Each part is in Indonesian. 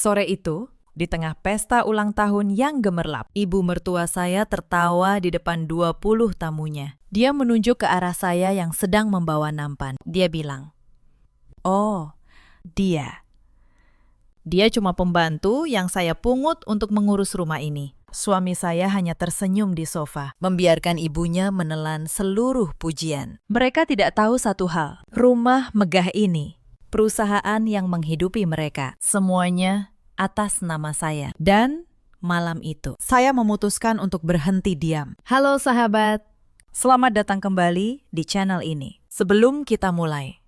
Sore itu, di tengah pesta ulang tahun yang gemerlap, ibu mertua saya tertawa di depan 20 tamunya. Dia menunjuk ke arah saya yang sedang membawa nampan. Dia bilang, "Oh, dia. Dia cuma pembantu yang saya pungut untuk mengurus rumah ini." Suami saya hanya tersenyum di sofa, membiarkan ibunya menelan seluruh pujian. Mereka tidak tahu satu hal, rumah megah ini, perusahaan yang menghidupi mereka, semuanya atas nama saya. Dan malam itu, saya memutuskan untuk berhenti diam. Halo sahabat, selamat datang kembali di channel ini. Sebelum kita mulai,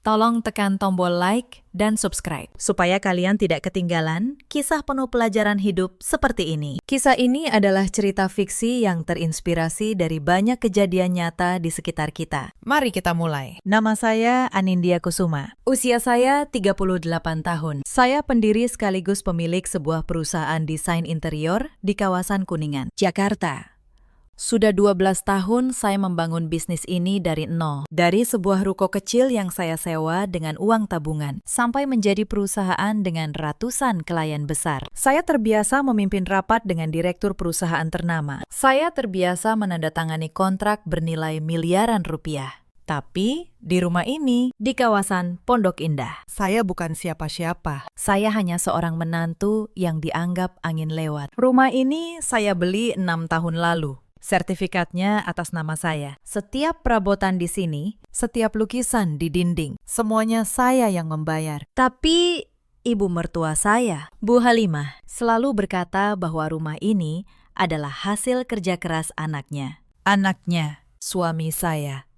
tolong tekan tombol like dan subscribe, supaya kalian tidak ketinggalan kisah penuh pelajaran hidup seperti ini. Kisah ini adalah cerita fiksi yang terinspirasi dari banyak kejadian nyata di sekitar kita. Mari kita mulai. Nama saya Anindya Kusuma. Usia saya 38 tahun. Saya pendiri sekaligus pemilik sebuah perusahaan desain interior di kawasan Kuningan, Jakarta. Sudah 12 tahun saya membangun bisnis ini dari nol. Dari sebuah ruko kecil yang saya sewa dengan uang tabungan, sampai menjadi perusahaan dengan ratusan klien besar. Saya terbiasa memimpin rapat dengan direktur perusahaan ternama. Saya terbiasa menandatangani kontrak bernilai miliaran rupiah. Tapi di rumah ini, di kawasan Pondok Indah, saya bukan siapa-siapa. Saya hanya seorang menantu yang dianggap angin lewat. Rumah ini saya beli 6 tahun lalu. Sertifikatnya atas nama saya. Setiap perabotan di sini, setiap lukisan di dinding, semuanya saya yang membayar. Tapi ibu mertua saya, Bu Halimah, selalu berkata bahwa rumah ini adalah hasil kerja keras anaknya. Anaknya, suami saya,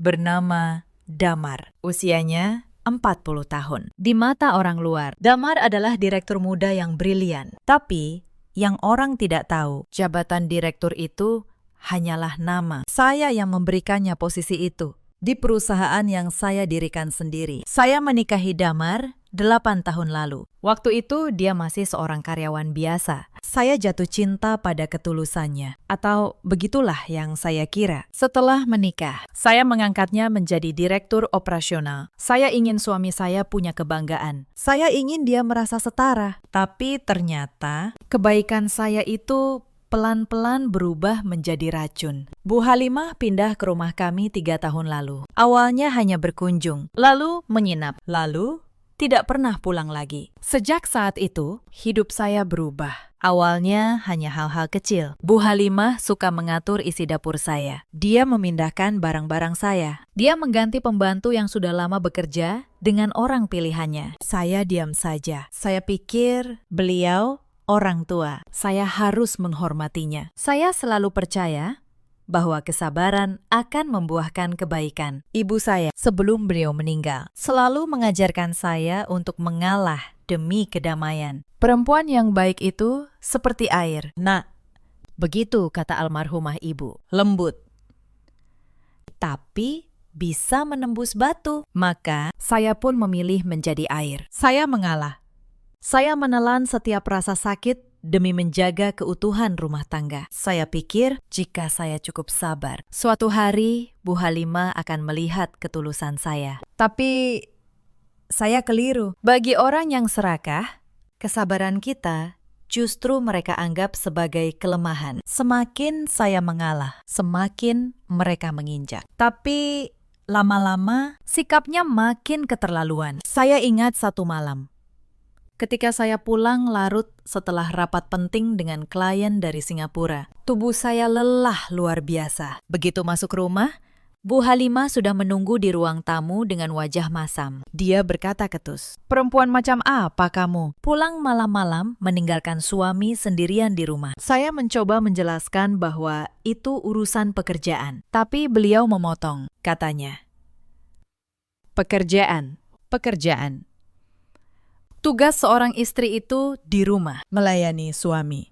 bernama Damar. Usianya 40 tahun. Di mata orang luar, Damar adalah direktur muda yang brilian. Tapi yang orang tidak tahu, jabatan direktur itu hanyalah nama. Saya yang memberikannya posisi itu di perusahaan yang saya dirikan sendiri. Saya menikahi Damar 8 tahun lalu. Waktu itu dia masih seorang karyawan biasa. Saya jatuh cinta pada ketulusannya, atau begitulah yang saya kira. Setelah menikah, saya mengangkatnya menjadi direktur operasional. Saya ingin suami saya punya kebanggaan. Saya ingin dia merasa setara. Tapi ternyata kebaikan saya itu pelan-pelan berubah menjadi racun. Bu Halimah pindah ke rumah kami 3 tahun lalu. Awalnya hanya berkunjung, lalu menginap, lalu tidak pernah pulang lagi. Sejak saat itu, hidup saya berubah. Awalnya hanya hal-hal kecil. Bu Halimah suka mengatur isi dapur saya. Dia memindahkan barang-barang saya. Dia mengganti pembantu yang sudah lama bekerja dengan orang pilihannya. Saya diam saja. Saya pikir beliau orang tua. Saya harus menghormatinya. Saya selalu percaya bahwa kesabaran akan membuahkan kebaikan. Ibu saya, sebelum beliau meninggal, selalu mengajarkan saya untuk mengalah demi kedamaian. Perempuan yang baik itu seperti air. Nah, begitu kata almarhumah ibu, lembut, tapi bisa menembus batu. Maka saya pun memilih menjadi air. Saya mengalah. Saya menelan setiap rasa sakit demi menjaga keutuhan rumah tangga. Saya pikir jika saya cukup sabar, suatu hari Bu Halimah akan melihat ketulusan saya. Tapi saya keliru. Bagi orang yang serakah, kesabaran kita justru mereka anggap sebagai kelemahan. Semakin saya mengalah, semakin mereka menginjak. Tapi lama-lama sikapnya makin keterlaluan. Saya ingat satu malam, ketika saya pulang larut setelah rapat penting dengan klien dari Singapura, tubuh saya lelah luar biasa. Begitu masuk rumah, Bu Halimah sudah menunggu di ruang tamu dengan wajah masam. Dia berkata ketus, "Perempuan macam apa kamu? Pulang malam-malam meninggalkan suami sendirian di rumah." Saya mencoba menjelaskan bahwa itu urusan pekerjaan, tapi beliau memotong. Katanya, "Pekerjaan. Tugas seorang istri itu di rumah, melayani suami.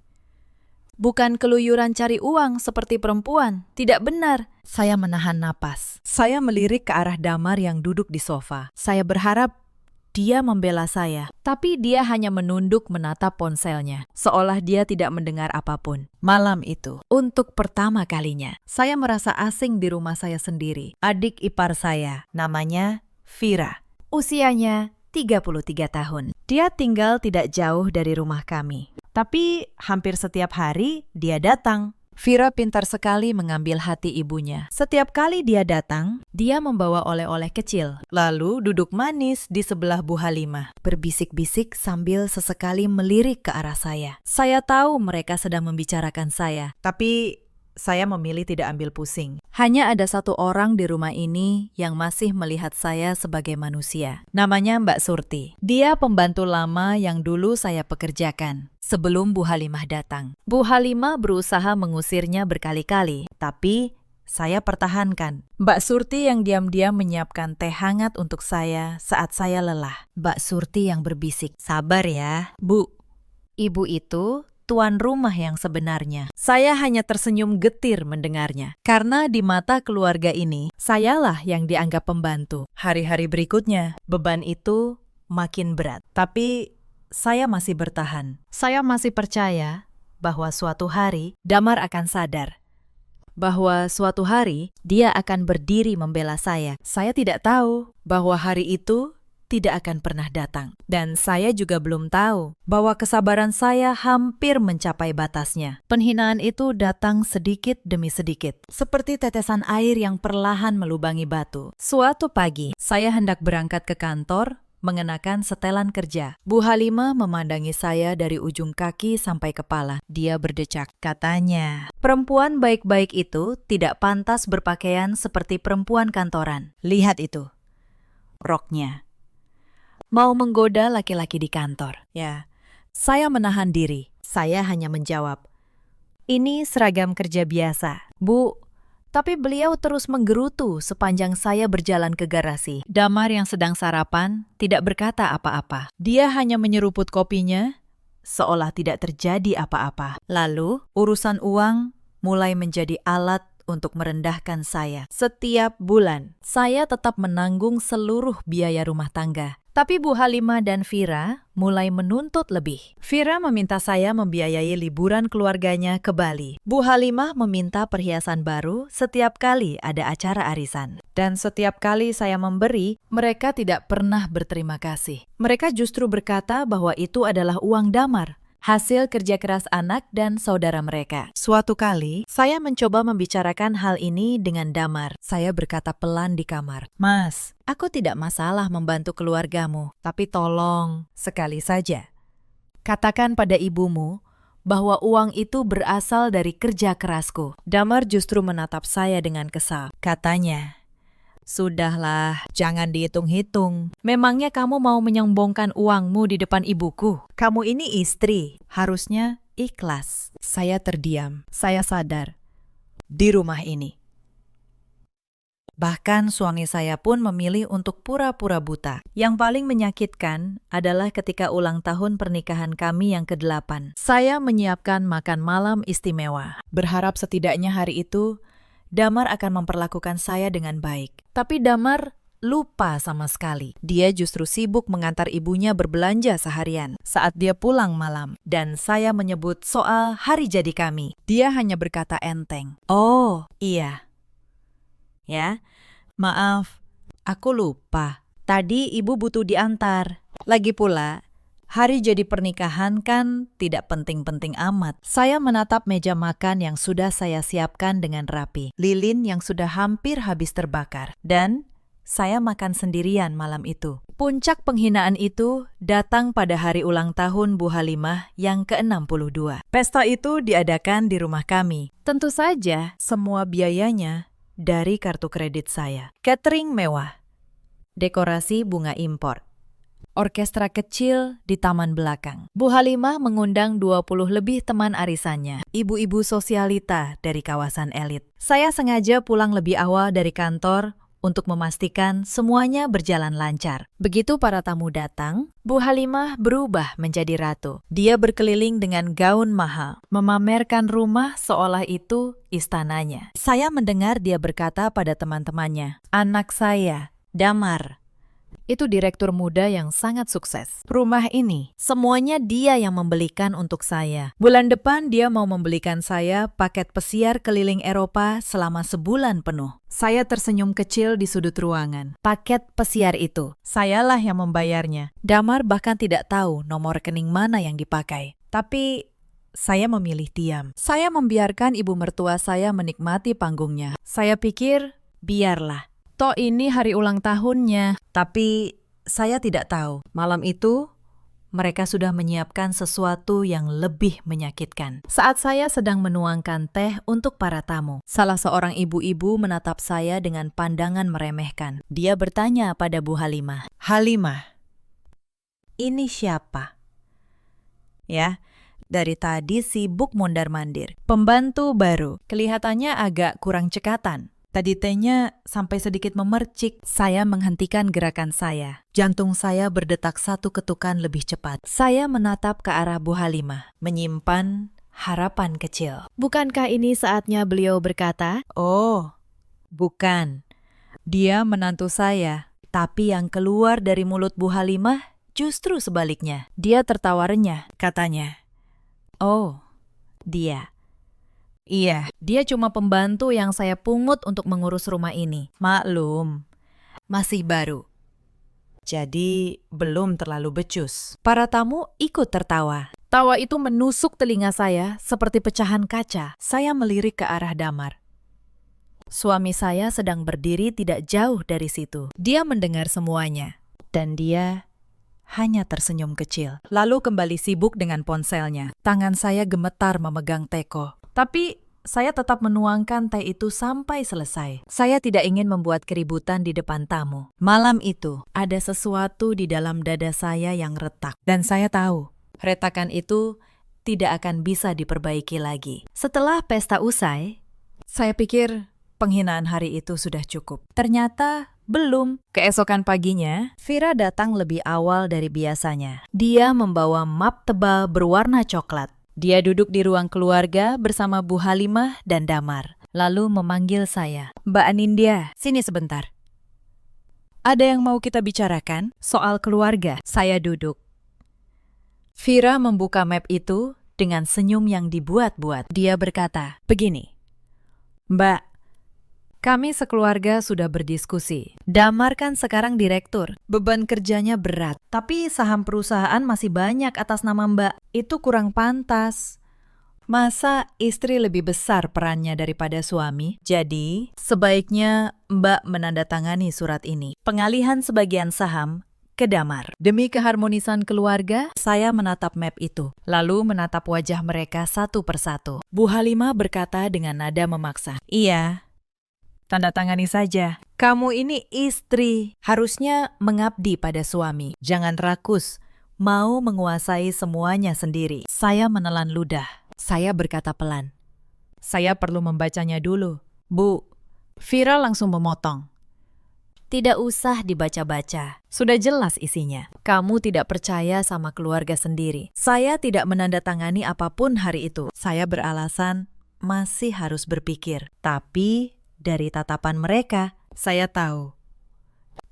Bukan keluyuran cari uang seperti perempuan. Tidak benar." Saya menahan napas. Saya melirik ke arah Damar yang duduk di sofa. Saya berharap dia membela saya, tapi dia hanya menunduk menatap ponselnya, seolah dia tidak mendengar apapun. Malam itu, untuk pertama kalinya, saya merasa asing di rumah saya sendiri. Adik ipar saya, namanya Vira. Usianya 33 tahun. Dia tinggal tidak jauh dari rumah kami. Tapi hampir setiap hari dia datang. Vira pintar sekali mengambil hati ibunya. Setiap kali dia datang, dia membawa oleh-oleh kecil. Lalu duduk manis di sebelah Bu Halimah, berbisik-bisik sambil sesekali melirik ke arah saya. Saya tahu mereka sedang membicarakan saya, tapi saya memilih tidak ambil pusing. Hanya ada satu orang di rumah ini yang masih melihat saya sebagai manusia. Namanya Mbak Surti. Dia pembantu lama yang dulu saya pekerjakan sebelum Bu Halimah datang. Bu Halimah berusaha mengusirnya berkali-kali, tapi saya pertahankan. Mbak Surti yang diam-diam menyiapkan teh hangat untuk saya saat saya lelah. Mbak Surti yang berbisik, "Sabar ya, Bu." Ibu itu tuan rumah yang sebenarnya. Saya hanya tersenyum getir mendengarnya. Karena di mata keluarga ini, sayalah yang dianggap pembantu. Hari-hari berikutnya, beban itu makin berat. Tapi saya masih bertahan. Saya masih percaya bahwa suatu hari Damar akan sadar. Bahwa suatu hari dia akan berdiri membela saya. Saya tidak tahu bahwa hari itu tidak akan pernah datang. Dan saya juga belum tahu bahwa kesabaran saya hampir mencapai batasnya. Penghinaan itu datang sedikit demi sedikit, seperti tetesan air yang perlahan melubangi batu. Suatu pagi, saya hendak berangkat ke kantor, mengenakan setelan kerja. Bu Halimah memandangi saya dari ujung kaki sampai kepala. Dia berdecak. Katanya, perempuan baik-baik itu tidak pantas berpakaian seperti perempuan kantoran. Lihat itu, roknya. Mau menggoda laki-laki di kantor. Ya, saya menahan diri. Saya hanya menjawab, "Ini seragam kerja biasa, Bu." Tapi beliau terus menggerutu sepanjang saya berjalan ke garasi. Damar yang sedang sarapan tidak berkata apa-apa. Dia hanya menyeruput kopinya, seolah tidak terjadi apa-apa. Lalu, urusan uang mulai menjadi alat untuk merendahkan saya. Setiap bulan, saya tetap menanggung seluruh biaya rumah tangga. Tapi Bu Halimah dan Vira mulai menuntut lebih. Vira meminta saya membiayai liburan keluarganya ke Bali. Bu Halimah meminta perhiasan baru setiap kali ada acara arisan. Dan setiap kali saya memberi, mereka tidak pernah berterima kasih. Mereka justru berkata bahwa itu adalah uang Damar, hasil kerja keras anak dan saudara mereka. Suatu kali, saya mencoba membicarakan hal ini dengan Damar. Saya berkata pelan di kamar, "Mas, aku tidak masalah membantu keluargamu, tapi tolong, sekali saja, katakan pada ibumu bahwa uang itu berasal dari kerja kerasku." Damar justru menatap saya dengan kesal. Katanya, "Sudahlah, jangan dihitung-hitung. Memangnya kamu mau menyombongkan uangmu di depan ibuku? Kamu ini istri, harusnya ikhlas." Saya terdiam. Saya sadar, di rumah ini. Bahkan suami saya pun memilih untuk pura-pura buta. Yang paling menyakitkan adalah ketika ulang tahun pernikahan kami yang ke-8. Saya menyiapkan makan malam istimewa. Berharap setidaknya hari itu Damar akan memperlakukan saya dengan baik. Tapi Damar lupa sama sekali. Dia justru sibuk mengantar ibunya berbelanja seharian saat dia pulang malam. Dan saya menyebut soal hari jadi kami. Dia hanya berkata enteng, "Oh, iya. Ya, maaf, aku lupa. Tadi ibu butuh diantar. Lagi pula, hari jadi pernikahan kan tidak penting-penting amat." Saya menatap meja makan yang sudah saya siapkan dengan rapi, lilin yang sudah hampir habis terbakar, dan saya makan sendirian malam itu. Puncak penghinaan itu datang pada hari ulang tahun Bu Halimah yang ke-62. Pesta itu diadakan di rumah kami. Tentu saja, semua biayanya dari kartu kredit saya. Catering mewah, dekorasi bunga impor, orkestra kecil di taman belakang. Bu Halimah mengundang 20 lebih teman arisannya, ibu-ibu sosialita dari kawasan elit. Saya sengaja pulang lebih awal dari kantor untuk memastikan semuanya berjalan lancar. Begitu para tamu datang, Bu Halimah berubah menjadi ratu. Dia berkeliling dengan gaun mahal, memamerkan rumah seolah itu istananya. Saya mendengar dia berkata pada teman-temannya, "Anak saya, Damar, Itu direktur muda yang sangat sukses. Rumah ini, semuanya dia yang membelikan untuk saya. Bulan depan dia mau membelikan saya paket pesiar keliling Eropa selama sebulan penuh. Saya tersenyum kecil di sudut ruangan. Paket pesiar itu, sayalah yang membayarnya. Damar bahkan tidak tahu nomor rekening mana yang dipakai. Tapi saya memilih diam. Saya membiarkan ibu mertua saya menikmati panggungnya. Saya pikir, biarlah. Toh ini hari ulang tahunnya. Tapi saya tidak tahu. Malam itu, mereka sudah menyiapkan sesuatu yang lebih menyakitkan. Saat saya sedang menuangkan teh untuk para tamu, salah seorang ibu-ibu menatap saya dengan pandangan meremehkan. Dia bertanya pada Bu Halimah, "Halimah, ini siapa?" Ya, dari tadi sibuk mondar-mandir. Pembantu baru, kelihatannya agak kurang cekatan. Tadi tehnya sampai sedikit memercik. Saya menghentikan gerakan saya. Jantung saya berdetak satu ketukan lebih cepat. Saya menatap ke arah Bu Halimah, menyimpan harapan kecil. Bukankah ini saatnya beliau berkata, "Oh, bukan. Dia menantu saya." Tapi yang keluar dari mulut Bu Halimah justru sebaliknya. Dia tertawa renyah, katanya, "Oh, dia. Iya, dia cuma pembantu yang saya pungut untuk mengurus rumah ini. Maklum, masih baru. Jadi, belum terlalu becus." Para tamu ikut tertawa. Tawa itu menusuk telinga saya seperti pecahan kaca. Saya melirik ke arah Damar. Suami saya sedang berdiri tidak jauh dari situ. Dia mendengar semuanya. Dan dia hanya tersenyum kecil. Lalu kembali sibuk dengan ponselnya. Tangan saya gemetar memegang teko. Tapi saya tetap menuangkan teh itu sampai selesai. Saya tidak ingin membuat keributan di depan tamu. Malam itu, ada sesuatu di dalam dada saya yang retak. Dan saya tahu, retakan itu tidak akan bisa diperbaiki lagi. Setelah pesta usai, saya pikir penghinaan hari itu sudah cukup. Ternyata belum. Keesokan paginya, Vira datang lebih awal dari biasanya. Dia membawa map tebal berwarna coklat. Dia duduk di ruang keluarga bersama Bu Halimah dan Damar, lalu memanggil saya. "Mbak Anindya, sini sebentar. Ada yang mau kita bicarakan soal keluarga." Saya duduk. Vira membuka map itu dengan senyum yang dibuat-buat. Dia berkata, "Begini, Mbak, kami sekeluarga sudah berdiskusi. Damar kan sekarang direktur. Beban kerjanya berat. Tapi saham perusahaan masih banyak atas nama Mbak. Itu kurang pantas. Masa istri lebih besar perannya daripada suami? Jadi, sebaiknya Mbak menandatangani surat ini. Pengalihan sebagian saham ke Damar. Demi keharmonisan keluarga, saya menatap map itu. Lalu menatap wajah mereka satu persatu. Bu Halimah berkata dengan nada memaksa, "Iya, tanda tangani saja. Kamu ini istri, harusnya mengabdi pada suami. Jangan rakus, mau menguasai semuanya sendiri." Saya menelan ludah. Saya berkata pelan, "Saya perlu membacanya dulu." "Bu," Vira langsung memotong. "Tidak usah dibaca-baca. Sudah jelas isinya. Kamu tidak percaya sama keluarga sendiri. Saya tidak menandatangani apapun hari itu." Saya beralasan masih harus berpikir. Tapi dari tatapan mereka, saya tahu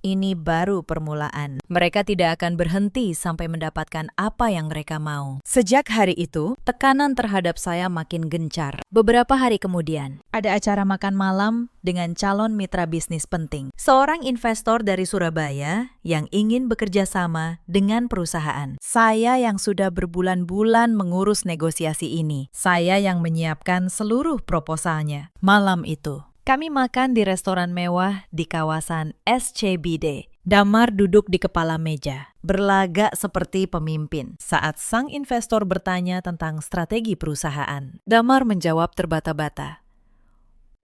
ini baru permulaan. Mereka tidak akan berhenti sampai mendapatkan apa yang mereka mau. Sejak hari itu, tekanan terhadap saya makin gencar. Beberapa hari kemudian, ada acara makan malam dengan calon mitra bisnis penting. Seorang investor dari Surabaya yang ingin bekerja sama dengan perusahaan. Saya yang sudah berbulan-bulan mengurus negosiasi ini. Saya yang menyiapkan seluruh proposalnya. Malam itu, kami makan di restoran mewah di kawasan SCBD. Damar duduk di kepala meja, berlagak seperti pemimpin. Saat sang investor bertanya tentang strategi perusahaan, Damar menjawab terbata-bata.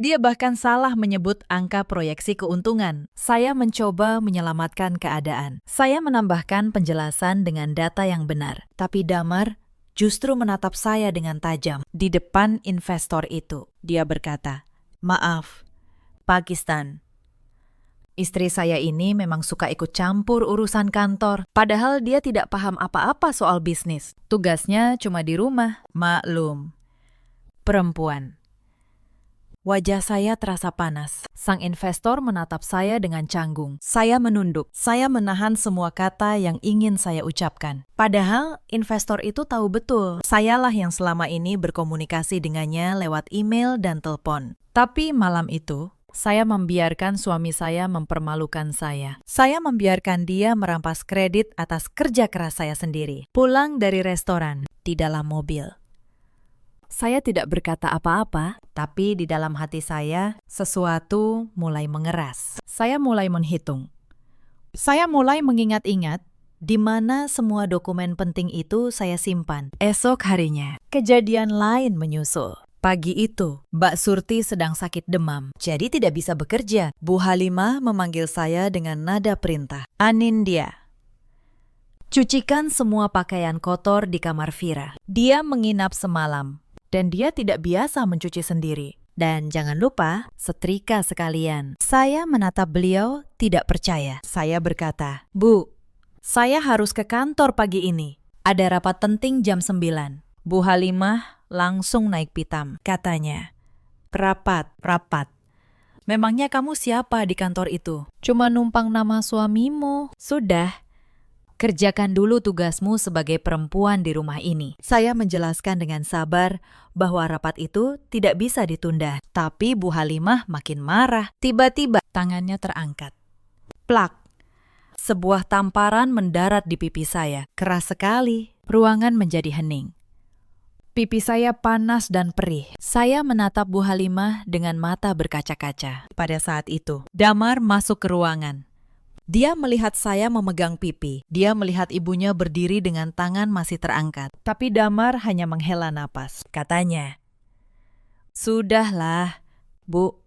Dia bahkan salah menyebut angka proyeksi keuntungan. Saya mencoba menyelamatkan keadaan. Saya menambahkan penjelasan dengan data yang benar. Tapi Damar justru menatap saya dengan tajam di depan investor itu. Dia berkata, "Maaf, Pakistan. Istri saya ini memang suka ikut campur urusan kantor, padahal dia tidak paham apa-apa soal bisnis. Tugasnya cuma di rumah. Maklum, perempuan. Wajah saya terasa panas. Sang investor menatap saya dengan canggung. Saya menunduk. Saya menahan semua kata yang ingin saya ucapkan. Padahal investor itu tahu betul, sayalah yang selama ini berkomunikasi dengannya lewat email dan telepon. Tapi malam itu, saya membiarkan suami saya mempermalukan saya. Saya membiarkan dia merampas kredit atas kerja keras saya sendiri. Pulang dari restoran, di dalam mobil. Saya tidak berkata apa-apa, tapi di dalam hati saya, sesuatu mulai mengeras. Saya mulai menghitung. Saya mulai mengingat-ingat di mana semua dokumen penting itu saya simpan. Esok harinya, kejadian lain menyusul. Pagi itu, Mbak Surti sedang sakit demam, jadi tidak bisa bekerja. Bu Halimah memanggil saya dengan nada perintah. Anindya, cucikan semua pakaian kotor di kamar Vira. Dia menginap semalam. Dan dia tidak biasa mencuci sendiri. Dan jangan lupa, setrika sekalian. Saya menatap beliau tidak percaya. Saya berkata, Bu, saya harus ke kantor pagi ini. Ada rapat penting jam 9. Bu Halimah langsung naik pitam. Katanya, rapat. Memangnya kamu siapa di kantor itu? Cuma numpang nama suamimu. Sudah. Kerjakan dulu tugasmu sebagai perempuan di rumah ini. Saya menjelaskan dengan sabar bahwa rapat itu tidak bisa ditunda. Tapi Bu Halimah makin marah. Tiba-tiba tangannya terangkat. Plak. Sebuah tamparan mendarat di pipi saya. Keras sekali. Ruangan menjadi hening. Pipi saya panas dan perih. Saya menatap Bu Halimah dengan mata berkaca-kaca. Pada saat itu, Damar masuk ke ruangan. Dia melihat saya memegang pipi. Dia melihat ibunya berdiri dengan tangan masih terangkat. Tapi Damar hanya menghela napas. Katanya, "Sudahlah, Bu.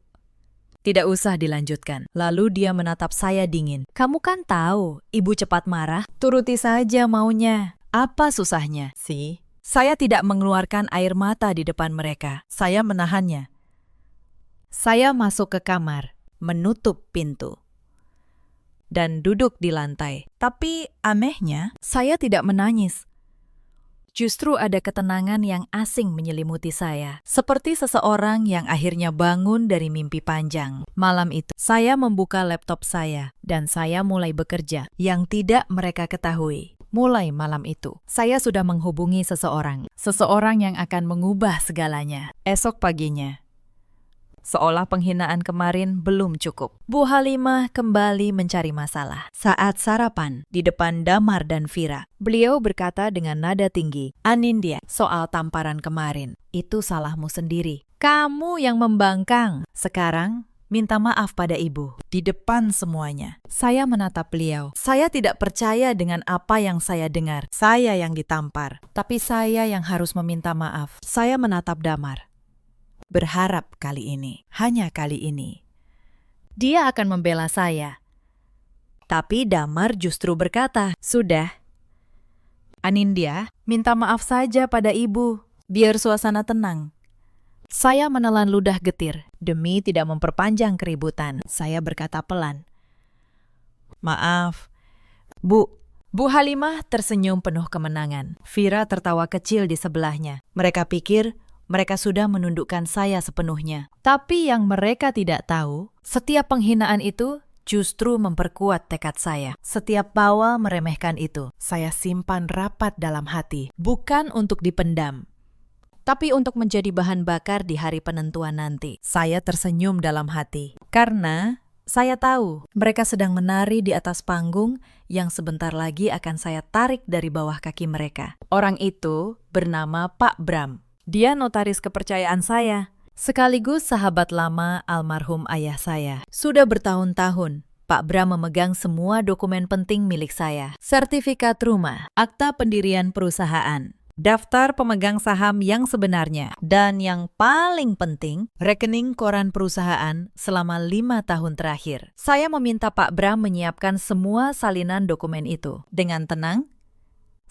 Tidak usah dilanjutkan." Lalu dia menatap saya dingin. "Kamu kan tahu, ibu cepat marah. Turuti saja maunya. Apa susahnya, sih?" Saya tidak mengeluarkan air mata di depan mereka. Saya menahannya. Saya masuk ke kamar, menutup pintu. Dan duduk di lantai. Tapi anehnya, saya tidak menangis. Justru ada ketenangan yang asing menyelimuti saya. Seperti seseorang yang akhirnya bangun dari mimpi panjang. Malam itu, saya membuka laptop saya. Dan saya mulai bekerja. Yang tidak mereka ketahui. Mulai malam itu, saya sudah menghubungi seseorang. Seseorang yang akan mengubah segalanya. Esok paginya. Seolah penghinaan kemarin belum cukup. Bu Halimah kembali mencari masalah. Saat sarapan di depan Damar dan Vira, beliau berkata dengan nada tinggi, "Anindya, soal tamparan kemarin, itu salahmu sendiri. Kamu yang membangkang. Sekarang, minta maaf pada ibu. Di depan semuanya." Saya menatap beliau. Saya tidak percaya dengan apa yang saya dengar. Saya yang ditampar. Tapi saya yang harus meminta maaf. Saya menatap Damar. Berharap kali ini, hanya kali ini, dia akan membela saya. Tapi Damar justru berkata, "Sudah, Anindya, minta maaf saja pada ibu, biar suasana tenang." Saya menelan ludah getir, demi tidak memperpanjang keributan. Saya berkata pelan, "Maaf, Bu." Bu Halimah tersenyum penuh kemenangan. Vira tertawa kecil di sebelahnya. Mereka pikir mereka sudah menundukkan saya sepenuhnya. Tapi yang mereka tidak tahu, setiap penghinaan itu justru memperkuat tekad saya. Setiap bawa meremehkan itu, saya simpan rapat dalam hati. Bukan untuk dipendam, tapi untuk menjadi bahan bakar di hari penentuan nanti. Saya tersenyum dalam hati. Karena saya tahu mereka sedang menari di atas panggung yang sebentar lagi akan saya tarik dari bawah kaki mereka. Orang itu bernama Pak Bram. Dia notaris kepercayaan saya, sekaligus sahabat lama almarhum ayah saya. Sudah bertahun-tahun, Pak Bram memegang semua dokumen penting milik saya. Sertifikat rumah, akta pendirian perusahaan, daftar pemegang saham yang sebenarnya, dan yang paling penting, rekening koran perusahaan selama 5 tahun terakhir. Saya meminta Pak Bram menyiapkan semua salinan dokumen itu. Dengan tenang,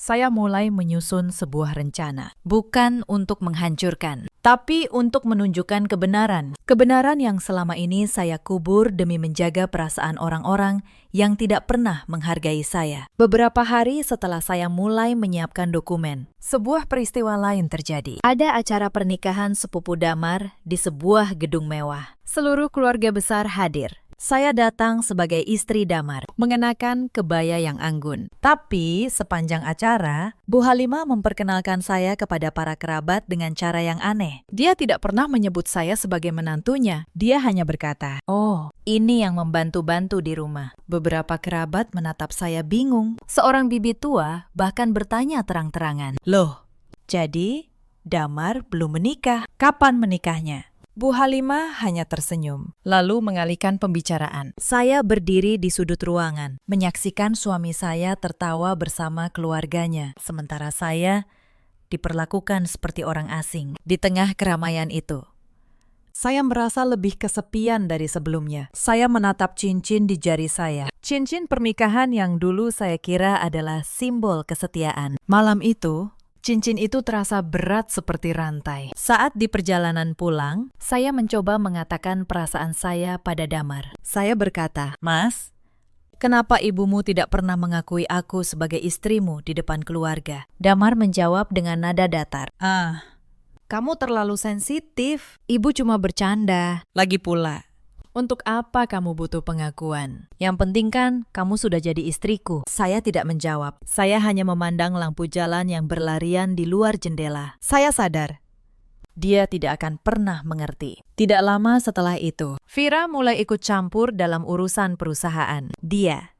saya mulai menyusun sebuah rencana. Bukan untuk menghancurkan, tapi untuk menunjukkan kebenaran. Kebenaran yang selama ini saya kubur demi menjaga perasaan orang-orang yang tidak pernah menghargai saya. Beberapa hari setelah saya mulai menyiapkan dokumen, sebuah peristiwa lain terjadi. Ada acara pernikahan sepupu Damar di sebuah gedung mewah. Seluruh keluarga besar hadir. Saya datang sebagai istri Damar, mengenakan kebaya yang anggun. Tapi sepanjang acara, Bu Halimah memperkenalkan saya kepada para kerabat dengan cara yang aneh. Dia tidak pernah menyebut saya sebagai menantunya. Dia hanya berkata, "Oh, ini yang membantu-bantu di rumah." Beberapa kerabat menatap saya bingung. Seorang bibi tua bahkan bertanya terang-terangan, "Loh, jadi Damar belum menikah? Kapan menikahnya?" Bu Halimah hanya tersenyum, lalu mengalihkan pembicaraan. Saya berdiri di sudut ruangan, menyaksikan suami saya tertawa bersama keluarganya, sementara saya diperlakukan seperti orang asing. Di tengah keramaian itu, saya merasa lebih kesepian dari sebelumnya. Saya menatap cincin di jari saya. Cincin pernikahan yang dulu saya kira adalah simbol kesetiaan. Malam itu, cincin itu terasa berat seperti rantai. Saat di perjalanan pulang, saya mencoba mengatakan perasaan saya pada Damar. Saya berkata, "Mas, kenapa ibumu tidak pernah mengakui aku sebagai istrimu di depan keluarga?" Damar menjawab dengan nada datar. Kamu terlalu sensitif. Ibu cuma bercanda. Lagi pula, untuk apa kamu butuh pengakuan? Yang penting kan kamu sudah jadi istriku. Saya tidak menjawab. Saya hanya memandang lampu jalan yang berlarian di luar jendela. Saya sadar dia tidak akan pernah mengerti. Tidak lama setelah itu, Vira mulai ikut campur dalam urusan perusahaan. Dia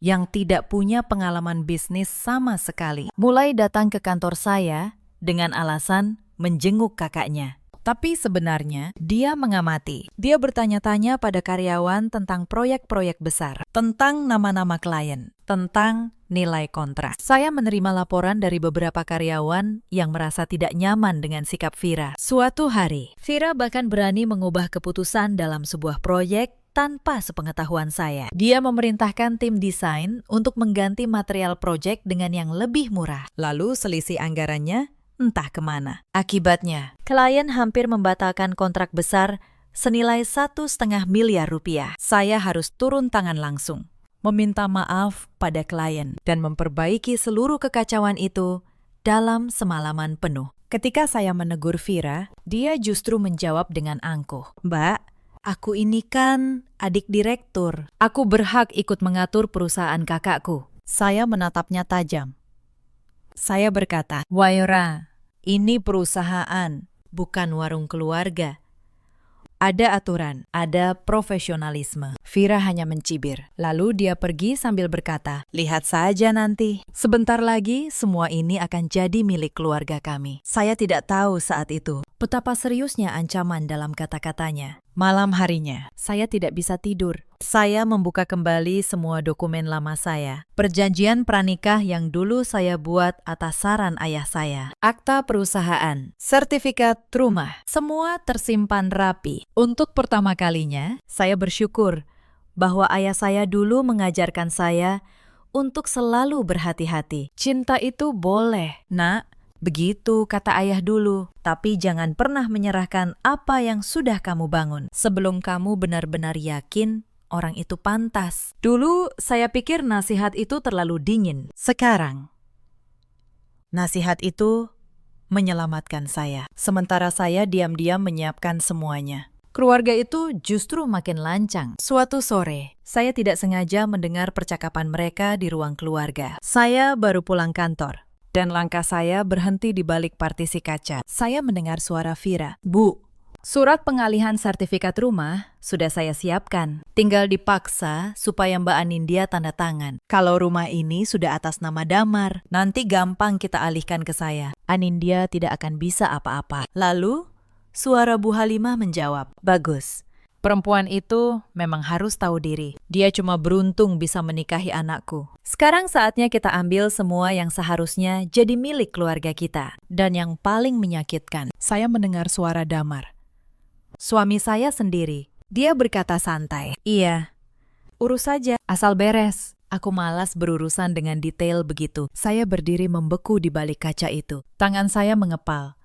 yang tidak punya pengalaman bisnis sama sekali mulai datang ke kantor saya dengan alasan menjenguk kakaknya. Tapi sebenarnya, dia mengamati. Dia bertanya-tanya pada karyawan tentang proyek-proyek besar, tentang nama-nama klien, tentang nilai kontrak. Saya menerima laporan dari beberapa karyawan yang merasa tidak nyaman dengan sikap Vira. Suatu hari, Vira bahkan berani mengubah keputusan dalam sebuah proyek tanpa sepengetahuan saya. Dia memerintahkan tim desain untuk mengganti material proyek dengan yang lebih murah. Lalu selisih anggarannya entah kemana. Akibatnya, klien hampir membatalkan kontrak besar senilai 1,5 miliar rupiah. Saya harus turun tangan langsung, meminta maaf pada klien, dan memperbaiki seluruh kekacauan itu dalam semalaman penuh. Ketika saya menegur Vira, dia justru menjawab dengan angkuh, "Mbak, aku ini kan adik direktur. Aku berhak ikut mengatur perusahaan kakakku." Saya menatapnya tajam. Saya berkata, "Waira, ini perusahaan, bukan warung keluarga. Ada aturan, ada profesionalisme." Vira hanya mencibir. Lalu dia pergi sambil berkata, "Lihat saja nanti. Sebentar lagi semua ini akan jadi milik keluarga kami." Saya tidak tahu saat itu betapa seriusnya ancaman dalam kata-katanya. Malam harinya, saya tidak bisa tidur. Saya membuka kembali semua dokumen lama saya. Perjanjian pranikah yang dulu saya buat atas saran ayah saya. Akta perusahaan, sertifikat rumah, semua tersimpan rapi. Untuk pertama kalinya, saya bersyukur bahwa ayah saya dulu mengajarkan saya untuk selalu berhati-hati. Cinta itu boleh, nak. Begitu kata ayah dulu, tapi jangan pernah menyerahkan apa yang sudah kamu bangun sebelum kamu benar-benar yakin orang itu pantas. Dulu saya pikir nasihat itu terlalu dingin. Sekarang, nasihat itu menyelamatkan saya. Sementara saya diam-diam menyiapkan semuanya. Keluarga itu justru makin lancang. Suatu sore, saya tidak sengaja mendengar percakapan mereka di ruang keluarga. Saya baru pulang kantor, dan langkah saya berhenti di balik partisi kaca. Saya mendengar suara Vira. "Bu, surat pengalihan sertifikat rumah sudah saya siapkan. Tinggal dipaksa supaya Mbak Anindya tanda tangan. Kalau rumah ini sudah atas nama Damar, nanti gampang kita alihkan ke saya. Anindya tidak akan bisa apa-apa." Lalu, suara Bu Halimah menjawab, "Bagus. Perempuan itu memang harus tahu diri. Dia cuma beruntung bisa menikahi anakku. Sekarang saatnya kita ambil semua yang seharusnya jadi milik keluarga kita." Dan yang paling menyakitkan, saya mendengar suara Damar. Suami saya sendiri. Dia berkata santai, "Iya, urus saja, asal beres." Aku malas berurusan dengan detail begitu. Saya berdiri membeku di balik kaca itu. Tangan saya mengepal.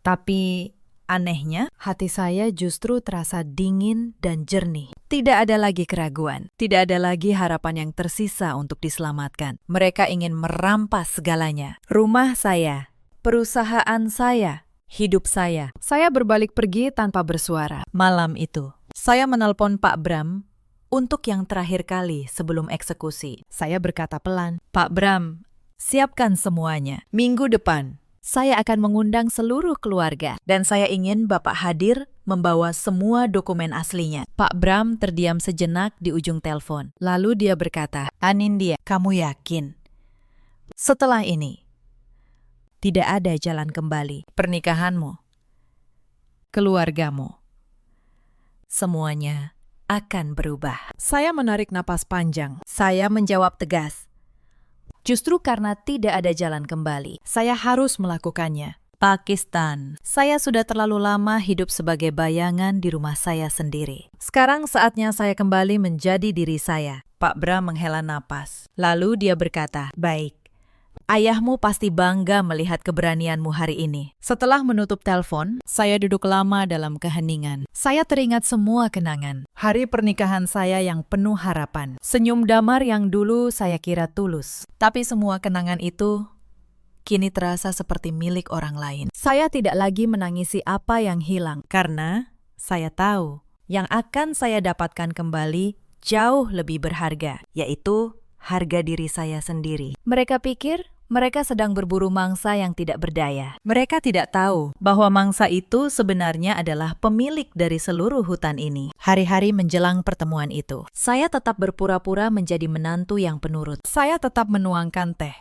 Tapi anehnya, hati saya justru terasa dingin dan jernih. Tidak ada lagi keraguan. Tidak ada lagi harapan yang tersisa untuk diselamatkan. Mereka ingin merampas segalanya. Rumah saya, perusahaan saya, hidup saya. Saya berbalik pergi tanpa bersuara. Malam itu, saya menelpon Pak Bram untuk yang terakhir kali sebelum eksekusi. Saya berkata pelan, "Pak Bram, siapkan semuanya. Minggu depan, saya akan mengundang seluruh keluarga dan saya ingin Bapak hadir membawa semua dokumen aslinya." Pak Bram terdiam sejenak di ujung telepon. Lalu dia berkata, "Anindya, kamu yakin? Setelah ini, tidak ada jalan kembali. Pernikahanmu, keluargamu, semuanya akan berubah." Saya menarik napas panjang. Saya menjawab tegas. Justru karena tidak ada jalan kembali, saya harus melakukannya. Pakistan. Saya sudah terlalu lama hidup sebagai bayangan di rumah saya sendiri. Sekarang saatnya saya kembali menjadi diri saya. Pak Bram menghela napas. Lalu dia berkata, "Baik. Ayahmu pasti bangga melihat keberanianmu hari ini." Setelah menutup telepon, saya duduk lama dalam keheningan. Saya teringat semua kenangan. Hari pernikahan saya yang penuh harapan. Senyum damar yang dulu saya kira tulus. Tapi semua kenangan itu kini terasa seperti milik orang lain. Saya tidak lagi menangisi apa yang hilang. Karena saya tahu yang akan saya dapatkan kembali jauh lebih berharga, yaitu harga diri saya sendiri. Mereka pikir mereka sedang berburu mangsa yang tidak berdaya. Mereka tidak tahu bahwa mangsa itu sebenarnya adalah pemilik dari seluruh hutan ini. Hari-hari menjelang pertemuan itu, saya tetap berpura-pura menjadi menantu yang penurut. Saya tetap menuangkan teh.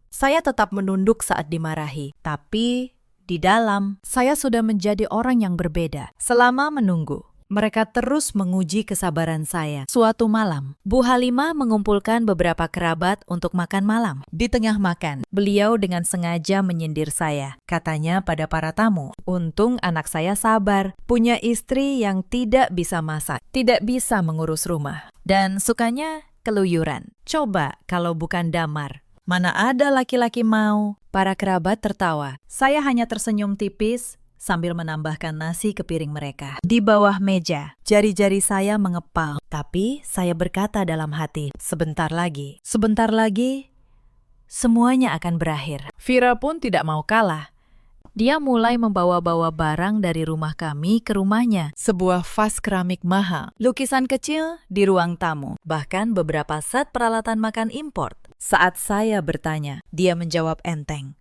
Saya tetap menunduk saat dimarahi. Tapi di dalam, saya sudah menjadi orang yang berbeda. Selama menunggu, mereka terus menguji kesabaran saya. Suatu malam, Bu Halimah mengumpulkan beberapa kerabat untuk makan malam. Di tengah makan, beliau dengan sengaja menyindir saya. Katanya pada para tamu, "Untung anak saya sabar, punya istri yang tidak bisa masak, tidak bisa mengurus rumah, dan sukanya keluyuran. Coba kalau bukan Damar, mana ada laki-laki mau?" Para kerabat tertawa. Saya hanya tersenyum tipis sambil menambahkan nasi ke piring mereka. Di bawah meja, jari-jari saya mengepal. Tapi saya berkata dalam hati, sebentar lagi, semuanya akan berakhir. Vira pun tidak mau kalah. Dia mulai membawa-bawa barang dari rumah kami ke rumahnya. Sebuah vas keramik mahal, lukisan kecil di ruang tamu, bahkan beberapa set peralatan makan import. Saat saya bertanya, dia menjawab enteng,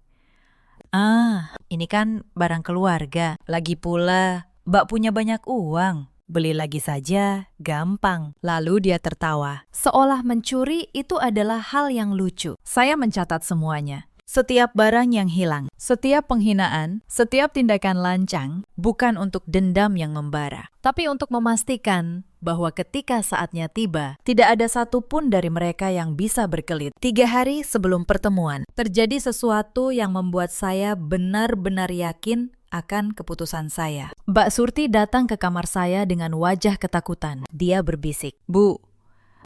"Ah, ini kan barang keluarga. Lagi pula, Mbak punya banyak uang. Beli lagi saja, gampang." Lalu dia tertawa. Seolah mencuri itu adalah hal yang lucu. Saya mencatat semuanya. Setiap barang yang hilang, setiap penghinaan, setiap tindakan lancang, bukan untuk dendam yang membara, tapi untuk memastikan bahwa ketika saatnya tiba, tidak ada satupun dari mereka yang bisa berkelit. 3 hari sebelum pertemuan, terjadi sesuatu yang membuat saya benar-benar yakin akan keputusan saya. Mbak Surti datang ke kamar saya dengan wajah ketakutan. Dia berbisik, "Bu,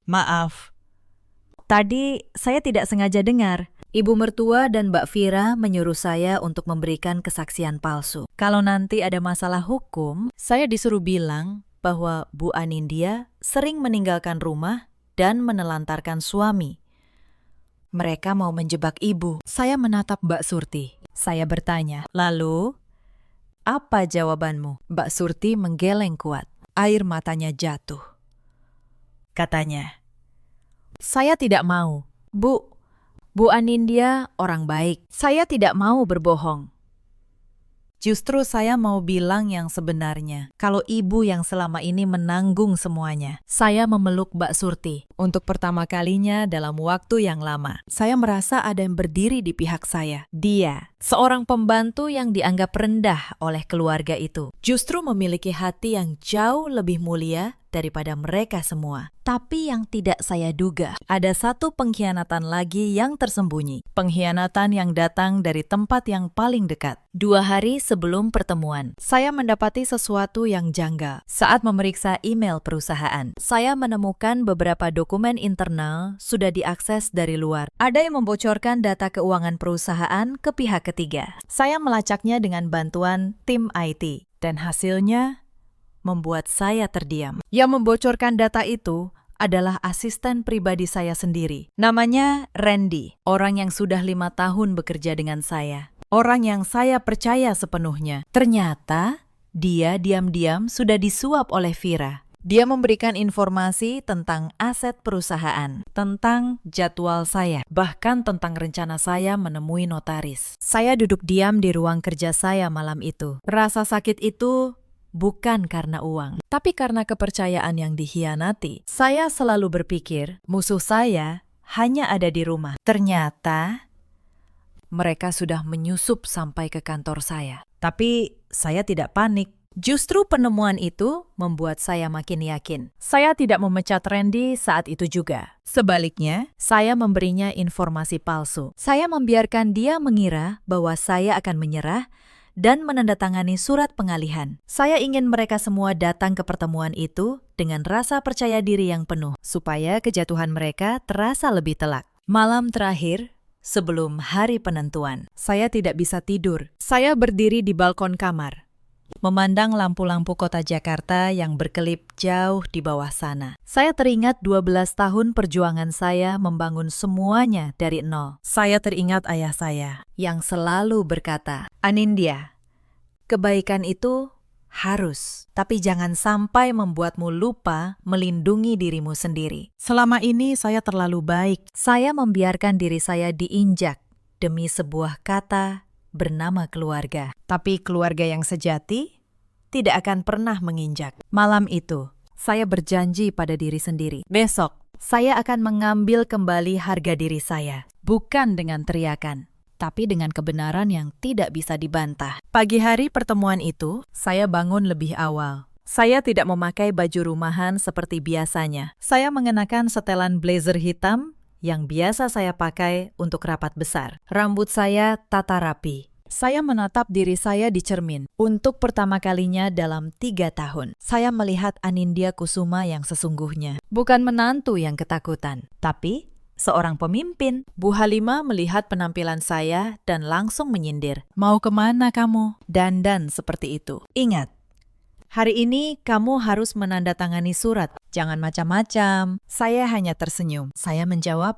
maaf. Tadi saya tidak sengaja dengar. Ibu mertua dan Mbak Vira menyuruh saya untuk memberikan kesaksian palsu. Kalau nanti ada masalah hukum, saya disuruh bilang bahwa Bu Anindya sering meninggalkan rumah dan menelantarkan suami. Mereka mau menjebak ibu." Saya menatap Mbak Surti. Saya bertanya, "Lalu, apa jawabanmu?" Mbak Surti menggeleng kuat. Air matanya jatuh. Katanya, "Saya tidak mau. Bu Anindya orang baik. Saya tidak mau berbohong. Justru saya mau bilang yang sebenarnya. Kalau ibu yang selama ini menanggung semuanya." Saya memeluk Mbak Surti. Untuk pertama kalinya dalam waktu yang lama, saya merasa ada yang berdiri di pihak saya. Dia, seorang pembantu yang dianggap rendah oleh keluarga itu, justru memiliki hati yang jauh lebih mulia daripada mereka semua. Tapi yang tidak saya duga, ada satu pengkhianatan lagi yang tersembunyi. Pengkhianatan yang datang dari tempat yang paling dekat. 2 hari sebelum pertemuan, saya mendapati sesuatu yang janggal. Saat memeriksa email perusahaan, saya menemukan beberapa dokumen internal sudah diakses dari luar. Ada yang membocorkan data keuangan perusahaan ke pihak ketiga. Saya melacaknya dengan bantuan tim IT, dan hasilnya membuat saya terdiam. Yang membocorkan data itu adalah asisten pribadi saya sendiri. Namanya Randy, orang yang sudah 5 tahun bekerja dengan saya. Orang yang saya percaya sepenuhnya. Ternyata dia diam-diam sudah disuap oleh Vira. Dia memberikan informasi tentang aset perusahaan, tentang jadwal saya, bahkan tentang rencana saya menemui notaris. Saya duduk diam di ruang kerja saya malam itu. Rasa sakit itu bukan karena uang, tapi karena kepercayaan yang dikhianati. Saya selalu berpikir, musuh saya hanya ada di rumah. Ternyata, mereka sudah menyusup sampai ke kantor saya. Tapi, saya tidak panik. Justru penemuan itu membuat saya makin yakin. Saya tidak memecat Randy saat itu juga. Sebaliknya, saya memberinya informasi palsu. Saya membiarkan dia mengira bahwa saya akan menyerah dan menandatangani surat pengalihan. Saya ingin mereka semua datang ke pertemuan itu dengan rasa percaya diri yang penuh, supaya kejatuhan mereka terasa lebih telak. Malam terakhir, sebelum hari penentuan, saya tidak bisa tidur. Saya berdiri di balkon kamar, memandang lampu-lampu kota Jakarta yang berkelip jauh di bawah sana. Saya teringat 12 tahun perjuangan saya membangun semuanya dari nol. Saya teringat ayah saya yang selalu berkata, "Anindya, kebaikan itu harus, tapi jangan sampai membuatmu lupa melindungi dirimu sendiri." Selama ini saya terlalu baik. Saya membiarkan diri saya diinjak demi sebuah kata bernama keluarga. Tapi keluarga yang sejati tidak akan pernah menginjak. Malam itu, saya berjanji pada diri sendiri. Besok, saya akan mengambil kembali harga diri saya. Bukan dengan teriakan, tapi dengan kebenaran yang tidak bisa dibantah. Pagi hari pertemuan itu, saya bangun lebih awal. Saya tidak memakai baju rumahan seperti biasanya. Saya mengenakan setelan blazer hitam yang biasa saya pakai untuk rapat besar. Rambut saya tata rapi. Saya menatap diri saya di cermin. Untuk pertama kalinya dalam 3 tahun, saya melihat Anindya Kusuma yang sesungguhnya. Bukan menantu yang ketakutan, tapi seorang pemimpin. Bu Halimah melihat penampilan saya dan langsung menyindir. "Mau kemana kamu? Dandan seperti itu. Ingat, hari ini kamu harus menandatangani surat. Jangan macam-macam." Saya hanya tersenyum. Saya menjawab,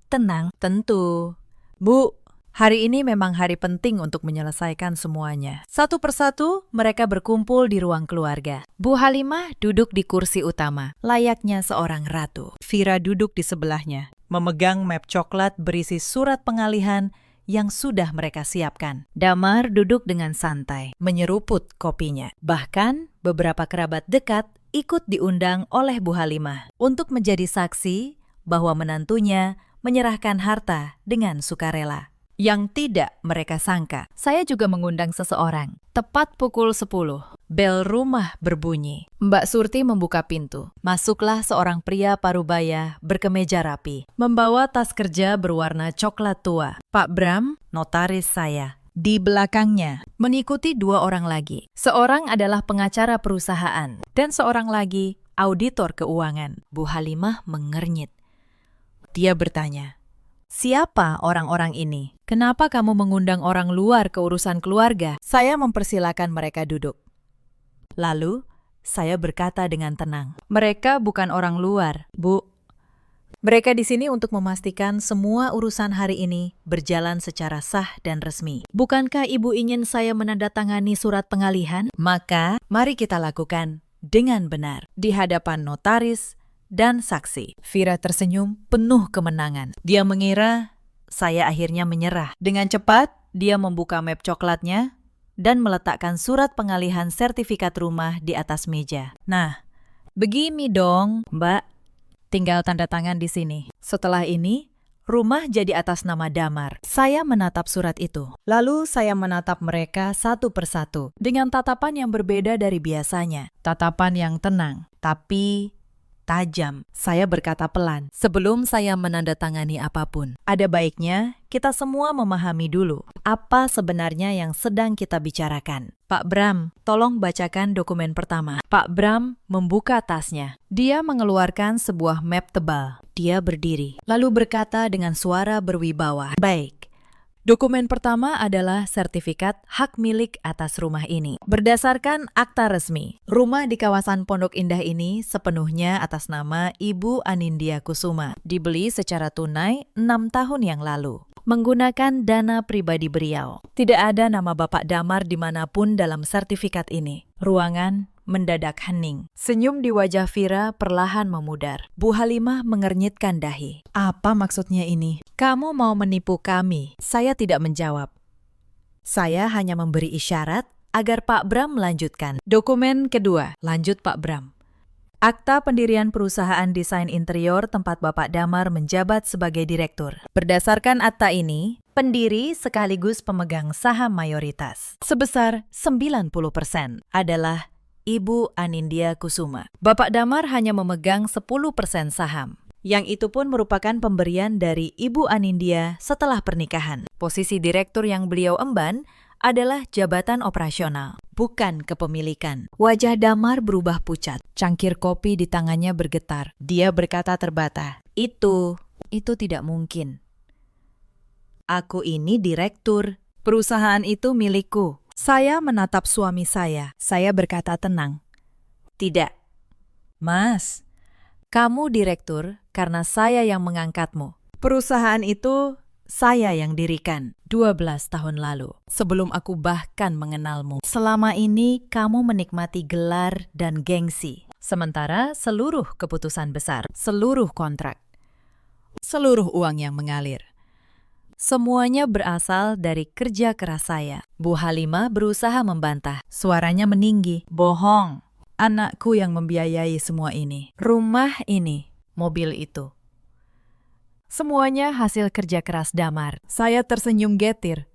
"Tenang, tentu. Bu, hari ini memang hari penting untuk menyelesaikan semuanya." Satu persatu, mereka berkumpul di ruang keluarga. Bu Halimah duduk di kursi utama, layaknya seorang ratu. Vira duduk di sebelahnya, memegang map coklat berisi surat pengalihan yang sudah mereka siapkan. Damar duduk dengan santai, menyeruput kopinya. Bahkan, beberapa kerabat dekat ikut diundang oleh Bu Halimah untuk menjadi saksi bahwa menantunya menyerahkan harta dengan sukarela. Yang tidak mereka sangka, saya juga mengundang seseorang. Tepat pukul 10, bel rumah berbunyi. Mbak Surti membuka pintu. Masuklah seorang pria parubaya berkemeja rapi, membawa tas kerja berwarna coklat tua. Pak Bram, notaris saya. Di belakangnya, mengikuti 2 orang lagi. Seorang adalah pengacara perusahaan, dan seorang lagi auditor keuangan. Bu Halimah mengernyit. Dia bertanya, "Siapa orang-orang ini? Kenapa kamu mengundang orang luar ke urusan keluarga?" Saya mempersilakan mereka duduk. Lalu, saya berkata dengan tenang, "Mereka bukan orang luar, Bu. Mereka di sini untuk memastikan semua urusan hari ini berjalan secara sah dan resmi. Bukankah Ibu ingin saya menandatangani surat pengalihan? Maka, mari kita lakukan dengan benar di hadapan notaris dan saksi." Vira tersenyum penuh kemenangan. Dia mengira saya akhirnya menyerah. Dengan cepat, dia membuka map coklatnya dan meletakkan surat pengalihan sertifikat rumah di atas meja. "Nah, begini dong, Mbak. Tinggal tanda tangan di sini. Setelah ini, Rumah jadi atas nama Damar. Saya menatap surat itu. Lalu saya menatap mereka satu persatu dengan tatapan yang berbeda dari biasanya. Tatapan yang tenang, tapi tajam. Saya berkata pelan sebelum saya menandatangani apapun. Ada baiknya kita semua memahami dulu apa sebenarnya yang sedang kita bicarakan. Pak Bram, tolong bacakan dokumen pertama. Pak Bram membuka tasnya. Dia mengeluarkan sebuah map tebal. Dia berdiri, lalu berkata dengan suara berwibawa, "Baik. Dokumen pertama adalah sertifikat hak milik atas rumah ini. Berdasarkan akta resmi, rumah di kawasan Pondok Indah ini sepenuhnya atas nama Ibu Anindya Kusuma. Dibeli secara tunai 6 tahun yang lalu, menggunakan dana pribadi beliau. Tidak ada nama Bapak Damar dimanapun dalam sertifikat ini." Ruangan mendadak hening. Senyum di wajah Vira perlahan memudar. Bu Halimah mengernyitkan dahi. "Apa maksudnya ini? Kamu mau menipu kami?" Saya tidak menjawab. Saya hanya memberi isyarat agar Pak Bram melanjutkan. "Dokumen kedua," lanjut Pak Bram. "Akta pendirian perusahaan desain interior tempat Bapak Damar menjabat sebagai direktur. Berdasarkan akta ini, pendiri sekaligus pemegang saham mayoritas sebesar 90% adalah Ibu Anindya Kusuma. Bapak Damar hanya memegang 10% saham. Yang itu pun merupakan pemberian dari Ibu Anindya setelah pernikahan. Posisi direktur yang beliau emban adalah jabatan operasional, bukan kepemilikan." Wajah Damar berubah pucat. Cangkir kopi di tangannya bergetar. Dia berkata terbata, Itu tidak mungkin. Aku ini direktur. Perusahaan itu milikku." Saya menatap suami saya. Saya berkata tenang, "Tidak. Mas, kamu direktur karena saya yang mengangkatmu. Perusahaan itu saya yang dirikan 12 tahun lalu, sebelum aku bahkan mengenalmu. Selama ini kamu menikmati gelar dan gengsi, sementara seluruh keputusan besar, seluruh kontrak, seluruh uang yang mengalir, semuanya berasal dari kerja keras saya." Bu Halimah berusaha membantah. Suaranya meninggi. "Bohong. Anakku yang membiayai semua ini. Rumah ini, mobil itu. Semuanya hasil kerja keras Damar." Saya tersenyum getir.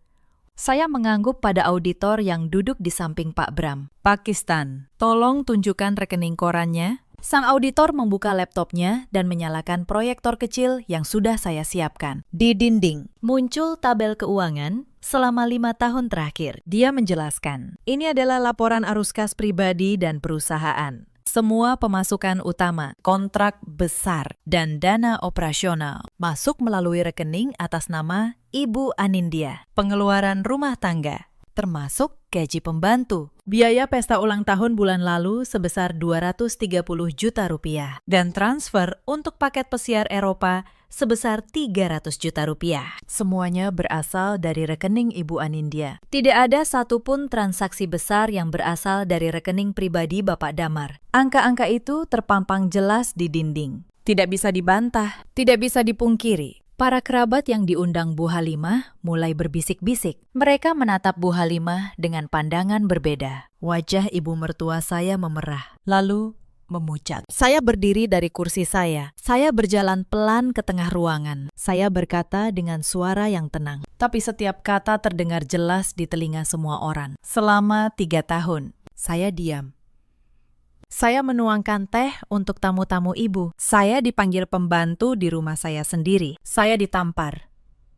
Saya mengangguk pada auditor yang duduk di samping Pak Bram. "Pakistan, tolong tunjukkan rekening korannya." Sang auditor membuka laptopnya dan menyalakan proyektor kecil yang sudah saya siapkan. Di dinding muncul tabel keuangan selama 5 tahun terakhir. Dia menjelaskan, "Ini adalah laporan arus kas pribadi dan perusahaan. Semua pemasukan utama, kontrak besar, dan dana operasional masuk melalui rekening atas nama Ibu Anindya. Pengeluaran rumah tangga, termasuk gaji pembantu, biaya pesta ulang tahun bulan lalu sebesar 230 juta rupiah, dan transfer untuk paket pesiar Eropa sebesar 300 juta rupiah. Semuanya berasal dari rekening Ibu Anindya. Tidak ada satupun transaksi besar yang berasal dari rekening pribadi Bapak Damar. Angka-angka itu terpampang jelas di dinding. Tidak bisa dibantah, tidak bisa dipungkiri. Para kerabat yang diundang Bu Halimah mulai berbisik-bisik. Mereka menatap Bu Halimah dengan pandangan berbeda. Wajah ibu mertua saya memerah, lalu memucat. Saya berdiri dari kursi saya. Saya berjalan pelan ke tengah ruangan. Saya berkata dengan suara yang tenang, tapi setiap kata terdengar jelas di telinga semua orang. Selama 3 tahun, saya diam. Saya menuangkan teh untuk tamu-tamu ibu. Saya dipanggil pembantu di rumah saya sendiri. Saya ditampar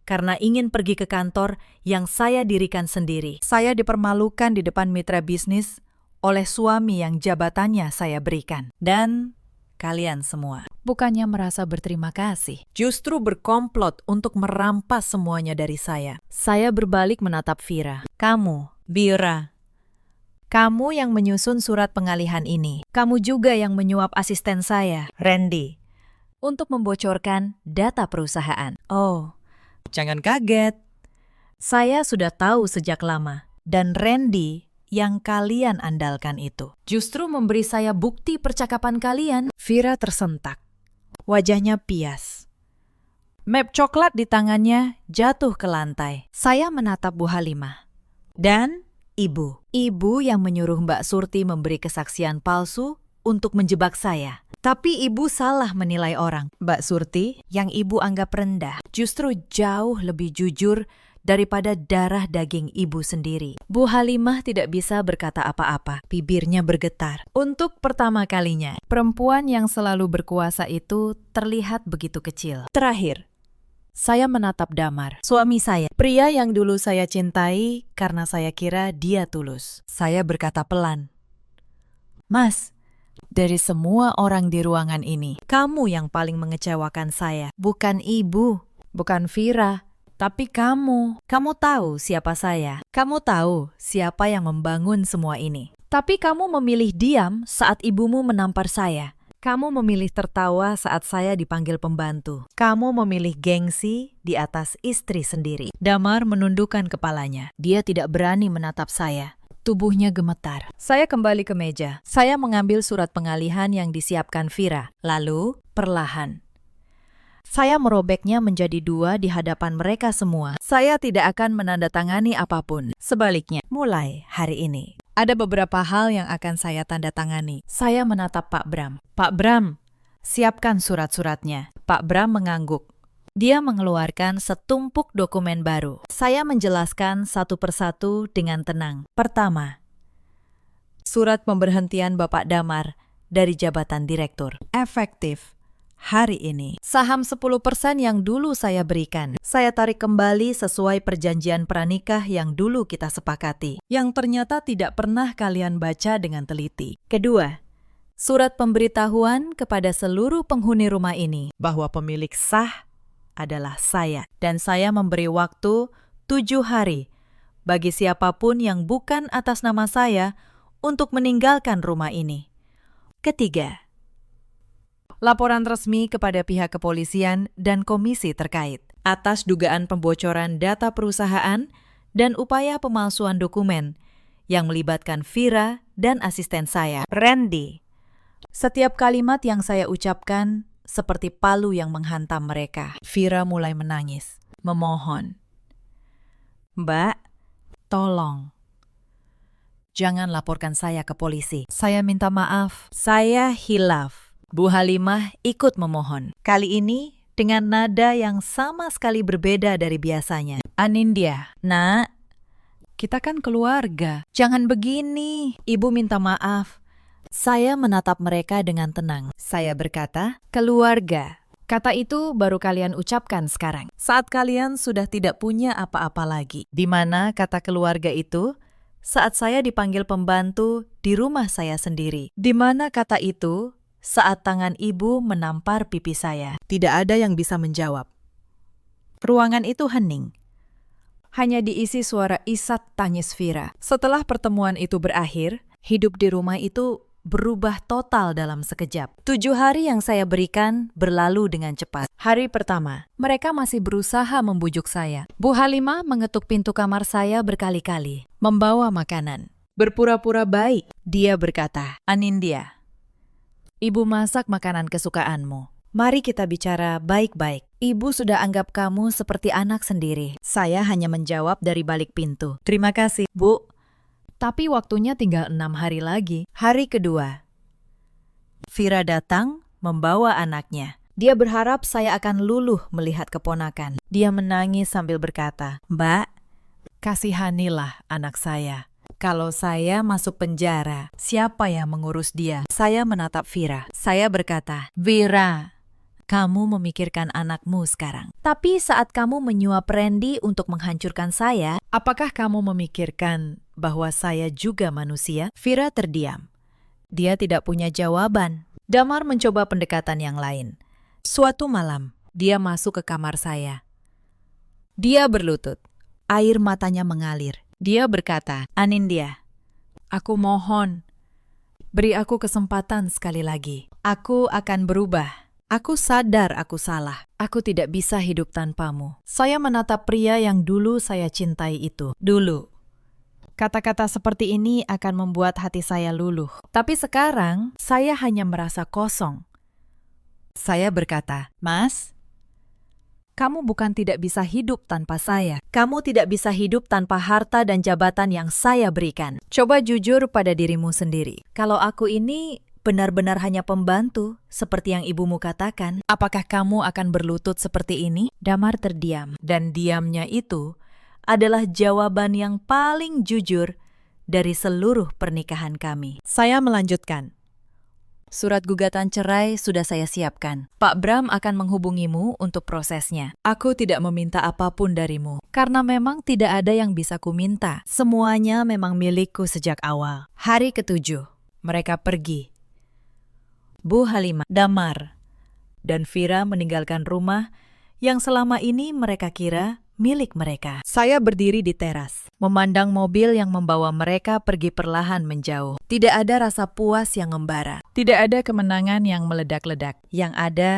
karena ingin pergi ke kantor yang saya dirikan sendiri. Saya dipermalukan di depan mitra bisnis oleh suami yang jabatannya saya berikan. Dan kalian semua bukannya merasa berterima kasih, justru berkomplot untuk merampas semuanya dari saya. Saya berbalik menatap Vira. "Kamu, Vira, kamu yang menyusun surat pengalihan ini. Kamu juga yang menyuap asisten saya, Randy, untuk membocorkan data perusahaan." "Oh, jangan kaget. Saya sudah tahu sejak lama. Dan Randy yang kalian andalkan itu justru memberi saya bukti percakapan kalian." Vira tersentak. Wajahnya pias. Map coklat di tangannya jatuh ke lantai. Saya menatap Bu Halimah. Dan Ibu yang menyuruh Mbak Surti memberi kesaksian palsu untuk menjebak saya. Tapi ibu salah menilai orang. Mbak Surti, yang ibu anggap rendah, justru jauh lebih jujur daripada darah daging ibu sendiri. Bu Halimah tidak bisa berkata apa-apa. Bibirnya bergetar. Untuk pertama kalinya, perempuan yang selalu berkuasa itu terlihat begitu kecil. Terakhir, saya menatap Damar, suami saya, pria yang dulu saya cintai karena saya kira dia tulus. Saya berkata pelan, "Mas, dari semua orang di ruangan ini, kamu yang paling mengecewakan saya. Bukan ibu, bukan Vira, tapi kamu. Kamu tahu siapa saya. Kamu tahu siapa yang membangun semua ini. Tapi kamu memilih diam saat ibumu menampar saya. Kamu memilih tertawa saat saya dipanggil pembantu. Kamu memilih gengsi di atas istri sendiri." Damar menundukkan kepalanya. Dia tidak berani menatap saya. Tubuhnya gemetar. Saya kembali ke meja. Saya mengambil surat pengalihan yang disiapkan Vira. Lalu, perlahan, saya merobeknya menjadi 2 di hadapan mereka semua. Saya tidak akan menandatangani apapun. Sebaliknya, mulai hari ini, ada beberapa hal yang akan saya tanda tangani. Saya menatap Pak Bram. "Pak Bram, siapkan surat-suratnya." Pak Bram mengangguk. Dia mengeluarkan setumpuk dokumen baru. Saya menjelaskan satu persatu dengan tenang. Pertama, surat pemberhentian Bapak Damar dari jabatan direktur. Efektif hari ini. Saham 10% yang dulu saya berikan, saya tarik kembali sesuai perjanjian pranikah yang dulu kita sepakati, yang ternyata tidak pernah kalian baca dengan teliti. Kedua, surat pemberitahuan kepada seluruh penghuni rumah ini bahwa pemilik sah adalah saya. Dan saya memberi waktu 7 hari bagi siapapun yang bukan atas nama saya untuk meninggalkan rumah ini. Ketiga, laporan resmi kepada pihak kepolisian dan komisi terkait atas dugaan pembocoran data perusahaan dan upaya pemalsuan dokumen yang melibatkan Vira dan asisten saya, Randy. Setiap kalimat yang saya ucapkan seperti palu yang menghantam mereka. Vira mulai menangis, memohon, "Mbak, tolong, jangan laporkan saya ke polisi. Saya minta maaf, saya hilaf." Bu Halimah ikut memohon. Kali ini dengan nada yang sama sekali berbeda dari biasanya. "Anindya, Nak, kita kan keluarga. Jangan begini." Ibu minta maaf. Saya menatap mereka dengan tenang. Saya berkata, "Keluarga. Kata itu baru kalian ucapkan sekarang, saat kalian sudah tidak punya apa-apa lagi." Di mana kata keluarga itu saat saya dipanggil pembantu di rumah saya sendiri? Di mana kata itu saat tangan ibu menampar pipi saya? Tidak ada yang bisa menjawab. Ruangan itu hening. Hanya diisi suara isat tangis Vira. Setelah pertemuan itu berakhir, hidup di rumah itu berubah total dalam sekejap. 7 hari yang saya berikan berlalu dengan cepat. Hari pertama, mereka masih berusaha membujuk saya. Bu Halimah mengetuk pintu kamar saya berkali-kali, membawa makanan. Berpura-pura baik, dia berkata, "Anindya, ibu masak makanan kesukaanmu. Mari kita bicara baik-baik. Ibu sudah anggap kamu seperti anak sendiri." Saya hanya menjawab dari balik pintu, "Terima kasih, Bu. Tapi waktunya tinggal 6 hari lagi." Hari kedua, Vira datang membawa anaknya. Dia berharap saya akan luluh melihat keponakan. Dia menangis sambil berkata, "Mbak, kasihanilah anak saya. Kalau saya masuk penjara, siapa yang mengurus dia?" Saya menatap Vira. Saya berkata, "Vira, kamu memikirkan anakmu sekarang. Tapi saat kamu menyuap Randy untuk menghancurkan saya, apakah kamu memikirkan bahwa saya juga manusia?" Vira terdiam. Dia tidak punya jawaban. Damar mencoba pendekatan yang lain. Suatu malam, dia masuk ke kamar saya. Dia berlutut. Air matanya mengalir. Dia berkata, "Anindya, aku mohon, beri aku kesempatan sekali lagi. Aku akan berubah. Aku sadar aku salah. Aku tidak bisa hidup tanpamu." Saya menatap pria yang dulu saya cintai itu. Dulu, kata-kata seperti ini akan membuat hati saya luluh. Tapi sekarang, saya hanya merasa kosong. Saya berkata, "Mas, kamu bukan tidak bisa hidup tanpa saya. Kamu tidak bisa hidup tanpa harta dan jabatan yang saya berikan. Coba jujur pada dirimu sendiri. Kalau aku ini benar-benar hanya pembantu, seperti yang ibumu katakan, apakah kamu akan berlutut seperti ini? Damar terdiam, dan diamnya itu adalah jawaban yang paling jujur dari seluruh pernikahan kami. Saya melanjutkan. Surat gugatan cerai sudah saya siapkan. Pak Bram akan menghubungimu untuk prosesnya. Aku tidak meminta apapun darimu, karena memang tidak ada yang bisa kuminta. Semuanya memang milikku sejak awal. Hari ke-7, mereka pergi. Bu Halimah, Damar, dan Vira meninggalkan rumah yang selama ini mereka kira milik mereka. Saya berdiri di teras, memandang mobil yang membawa mereka pergi perlahan menjauh. Tidak ada rasa puas yang membara. Tidak ada kemenangan yang meledak-ledak. Yang ada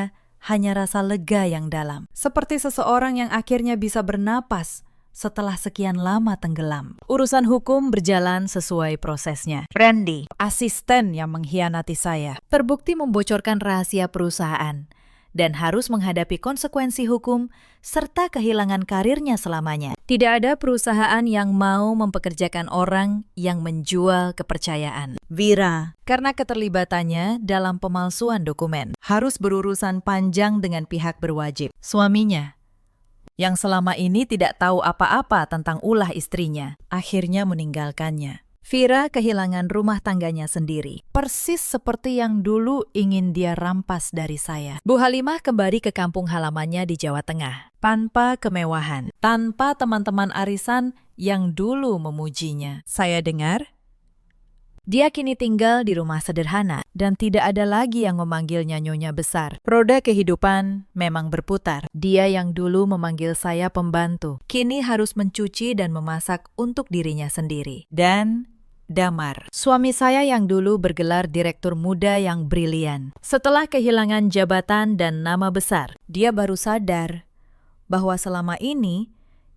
hanya rasa lega yang dalam. Seperti seseorang yang akhirnya bisa bernapas setelah sekian lama tenggelam. Urusan hukum berjalan sesuai prosesnya. Randy, asisten yang mengkhianati saya, terbukti membocorkan rahasia perusahaan dan harus menghadapi konsekuensi hukum serta kehilangan karirnya selamanya. Tidak ada perusahaan yang mau mempekerjakan orang yang menjual kepercayaan. Vira, karena keterlibatannya dalam pemalsuan dokumen, harus berurusan panjang dengan pihak berwajib. Suaminya, yang selama ini tidak tahu apa-apa tentang ulah istrinya, akhirnya meninggalkannya. Vira kehilangan rumah tangganya sendiri, persis seperti yang dulu ingin dia rampas dari saya. Bu Halimah kembali ke kampung halamannya di Jawa Tengah, tanpa kemewahan, tanpa teman-teman arisan yang dulu memujinya. Saya dengar, dia kini tinggal di rumah sederhana dan tidak ada lagi yang memanggilnya nyonya besar. Roda kehidupan memang berputar. Dia yang dulu memanggil saya pembantu, kini harus mencuci dan memasak untuk dirinya sendiri. Dan Damar, suami saya yang dulu bergelar direktur muda yang brilian. Setelah kehilangan jabatan dan nama besar, dia baru sadar bahwa selama ini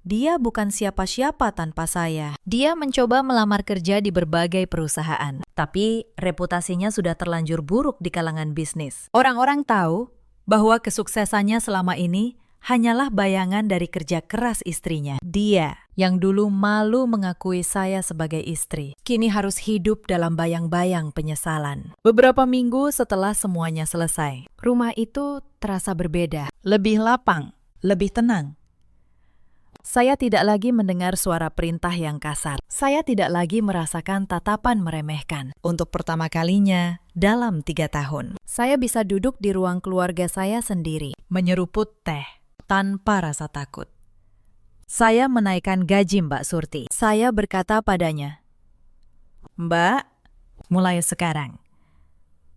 dia bukan siapa-siapa tanpa saya. Dia mencoba melamar kerja di berbagai perusahaan, tapi reputasinya sudah terlanjur buruk di kalangan bisnis. Orang-orang tahu bahwa kesuksesannya selama ini hanyalah bayangan dari kerja keras istrinya. Dia, yang dulu malu mengakui saya sebagai istri, kini harus hidup dalam bayang-bayang penyesalan. Beberapa minggu setelah semuanya selesai, rumah itu terasa berbeda, lebih lapang, lebih tenang. Saya tidak lagi mendengar suara perintah yang kasar. Saya tidak lagi merasakan tatapan meremehkan. Untuk pertama kalinya dalam 3 tahun, saya bisa duduk di ruang keluarga saya sendiri, menyeruput teh tanpa rasa takut. Saya menaikkan gaji Mbak Surti. Saya berkata padanya, "Mbak, mulai sekarang,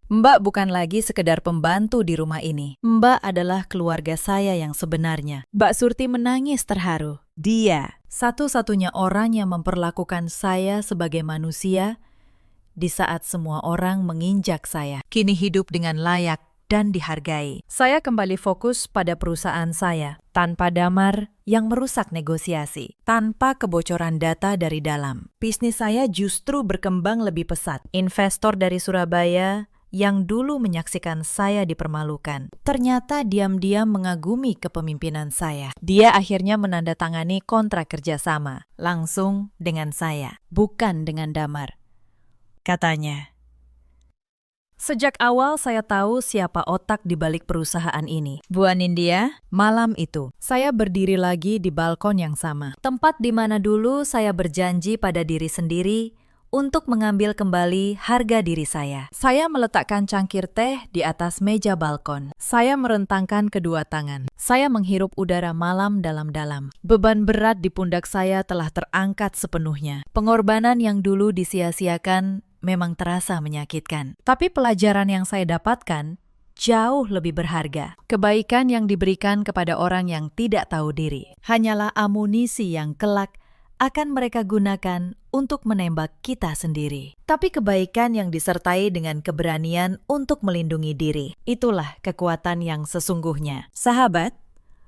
Mbak bukan lagi sekedar pembantu di rumah ini. Mbak adalah keluarga saya yang sebenarnya." Mbak Surti menangis terharu. Dia, satu-satunya orang yang memperlakukan saya sebagai manusia di saat semua orang menginjak saya. Kini hidup dengan layak dan dihargai. Saya kembali fokus pada perusahaan saya, tanpa Damar yang merusak negosiasi, tanpa kebocoran data dari dalam. Bisnis saya justru berkembang lebih pesat. Investor dari Surabaya yang dulu menyaksikan saya dipermalukan, ternyata diam-diam mengagumi kepemimpinan saya. Dia akhirnya menandatangani kontrak kerjasama, langsung dengan saya, bukan dengan Damar. Katanya, "Sejak awal saya tahu siapa otak di balik perusahaan ini. Bu Anindya, malam itu, saya berdiri lagi di balkon yang sama. Tempat di mana dulu saya berjanji pada diri sendiri untuk mengambil kembali harga diri saya. Saya meletakkan cangkir teh di atas meja balkon. Saya merentangkan kedua tangan. Saya menghirup udara malam dalam-dalam. Beban berat di pundak saya telah terangkat sepenuhnya. Pengorbanan yang dulu disia-siakan memang terasa menyakitkan. Tapi pelajaran yang saya dapatkan jauh lebih berharga. Kebaikan yang diberikan kepada orang yang tidak tahu diri hanyalah amunisi yang kelak akan mereka gunakan untuk menembak kita sendiri. Tapi kebaikan yang disertai dengan keberanian untuk melindungi diri, itulah kekuatan yang sesungguhnya. Sahabat,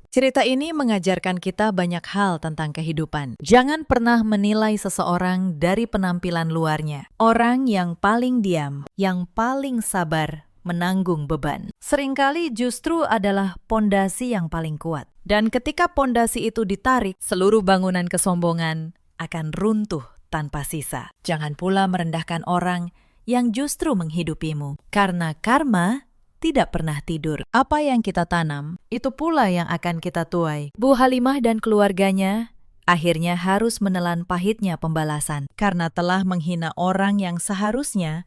cerita ini mengajarkan kita banyak hal tentang kehidupan. Jangan pernah menilai seseorang dari penampilan luarnya. Orang yang paling diam, yang paling sabar, menanggung beban, seringkali justru adalah pondasi yang paling kuat. Dan ketika pondasi itu ditarik, seluruh bangunan kesombongan akan runtuh tanpa sisa. Jangan pula merendahkan orang yang justru menghidupimu. Karena karma tidak pernah tidur. Apa yang kita tanam, itu pula yang akan kita tuai. Bu Halimah dan keluarganya akhirnya harus menelan pahitnya pembalasan karena telah menghina orang yang seharusnya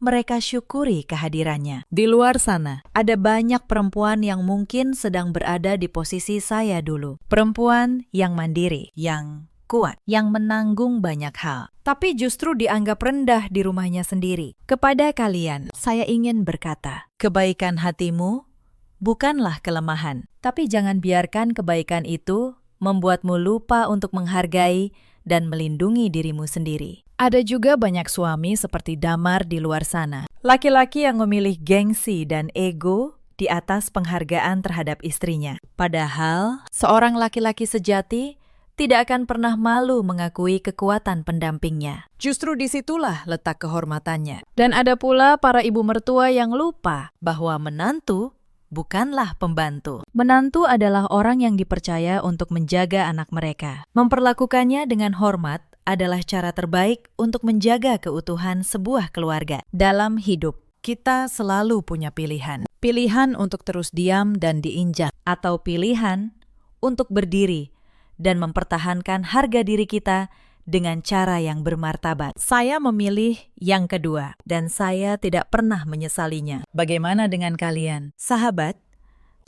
mereka syukuri kehadirannya. Di luar sana, ada banyak perempuan yang mungkin sedang berada di posisi saya dulu. Perempuan yang mandiri, yang kuat, yang menanggung banyak hal. Tapi justru dianggap rendah di rumahnya sendiri. Kepada kalian, saya ingin berkata, kebaikan hatimu bukanlah kelemahan. Tapi jangan biarkan kebaikan itu membuatmu lupa untuk menghargai dan melindungi dirimu sendiri. Ada juga banyak suami seperti Damar di luar sana. Laki-laki yang memilih gengsi dan ego di atas penghargaan terhadap istrinya. Padahal, seorang laki-laki sejati tidak akan pernah malu mengakui kekuatan pendampingnya. Justru disitulah letak kehormatannya. Dan ada pula para ibu mertua yang lupa bahwa menantu bukanlah pembantu. Menantu adalah orang yang dipercaya untuk menjaga anak mereka. Memperlakukannya dengan hormat adalah cara terbaik untuk menjaga keutuhan sebuah keluarga. Dalam hidup, kita selalu punya pilihan. Pilihan untuk terus diam dan diinjak, atau pilihan untuk berdiri dan mempertahankan harga diri kita dengan cara yang bermartabat. Saya memilih yang kedua, dan saya tidak pernah menyesalinya. Bagaimana dengan kalian? Sahabat,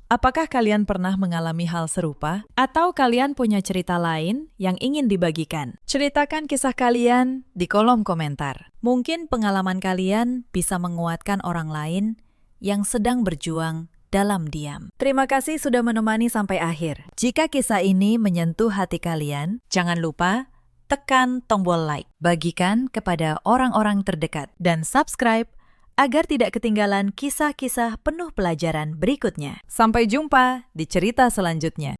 apakah kalian pernah mengalami hal serupa? Atau kalian punya cerita lain yang ingin dibagikan? Ceritakan kisah kalian di kolom komentar. Mungkin pengalaman kalian bisa menguatkan orang lain yang sedang berjuang dalam diam. Terima kasih sudah menemani sampai akhir. Jika kisah ini menyentuh hati kalian, jangan lupa tekan tombol like, bagikan kepada orang-orang terdekat, dan subscribe agar tidak ketinggalan kisah-kisah penuh pelajaran berikutnya. Sampai jumpa di cerita selanjutnya.